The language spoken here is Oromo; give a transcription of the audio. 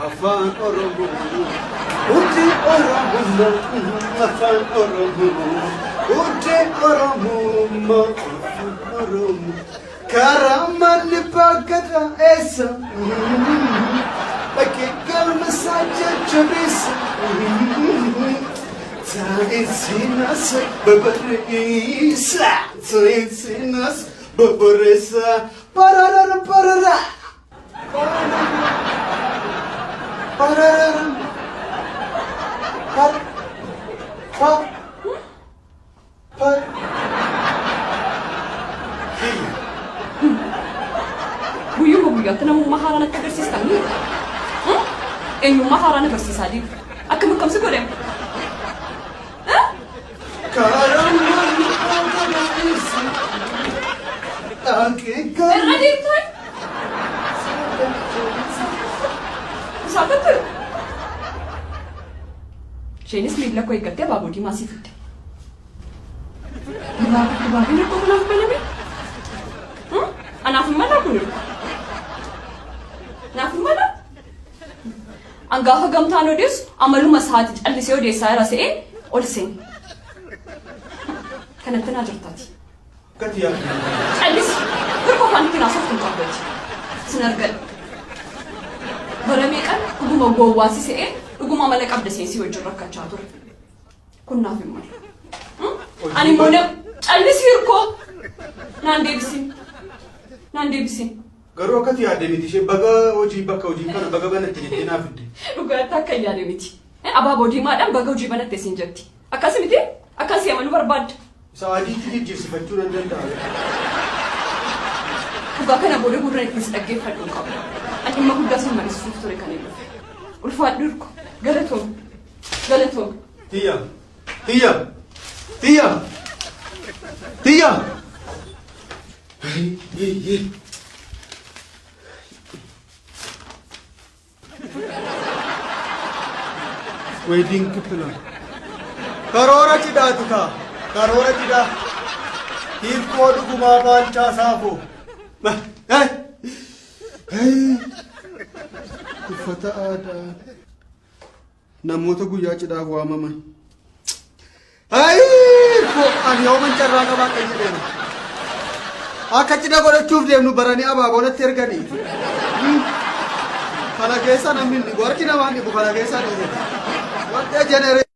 afaan Oromoo Uti Oromoo afaan Oromoo Uti Oromoo afaan Oromoo Karaman bagata esa Like galma saja chabisa Tainsinas babarisa Tainsinas babarisa Pararara parara Pararara Par Par Par Buyuun guyyaatti namummaa haaraa natti agarsiistanii? Eenyummaa haaraa na barsiisaa jiru. Akkam akkamsi godhame? Irra deemtan? Musaafattu? Isheenis miila koo eeggattee abaaboo diimaa sii fidde. Dibaabiin rakkoo kanaaf baname? Anaaf hin malaa kun irra? Naaf hin malaa? Angaafa gamtaan odeessu amaluma isaati callisee odeessaa irra se'ee ol seeni. Kanatti naa jirtaati. Akkati yaaddu. Callisi. Hirkoo afaan itti naasuuf hin qabdati. Sin argadha. Bara meeqan dhuguma gowwaasi se'ee dhuguma mala qabda seensii wajjin rakkachaa ture. Kun naaf hin malu. Ani immoo callisi hirkoo. Naan deebisi. Naan deebisi. Garuu akkati yaadde miti ishee baga hojii bakka hojii kana baga banatti jettee naaf fidde. Dhugaatti akka yaade miti. Abaaboo diimaadhaan baga hojii banatte siin jetti. Akkasi miti? Akkasii amanuu barbaadda. Isa adiitti jijjiirsifachuu nan danda'a. Dhugaa kana booda gurra ittis dhaggeeffadhu qabu. Ani dhimma guddaa sin mariisuuf ture kan eeguuf. Ulfaadhu hirko. Galatoom. Galatoom. Tiyya. Tiyya. Tiyya. Tiyya. Wedding plan. Karoora cidhaatu kaa. Karoora cidhaa. Hiikoo dhugumaa baalchaa saafoo. Uffata aadaa. Namoota guyyaa cidhaaf waamaman. Ani yoo mancarraa qabaa kan jedhama. Akka cidha godhachuuf deemnu baranii abaaboonatti erganii. Kana keessa namni warri namaan dhibu kana keessa dhibu. Wanta jenere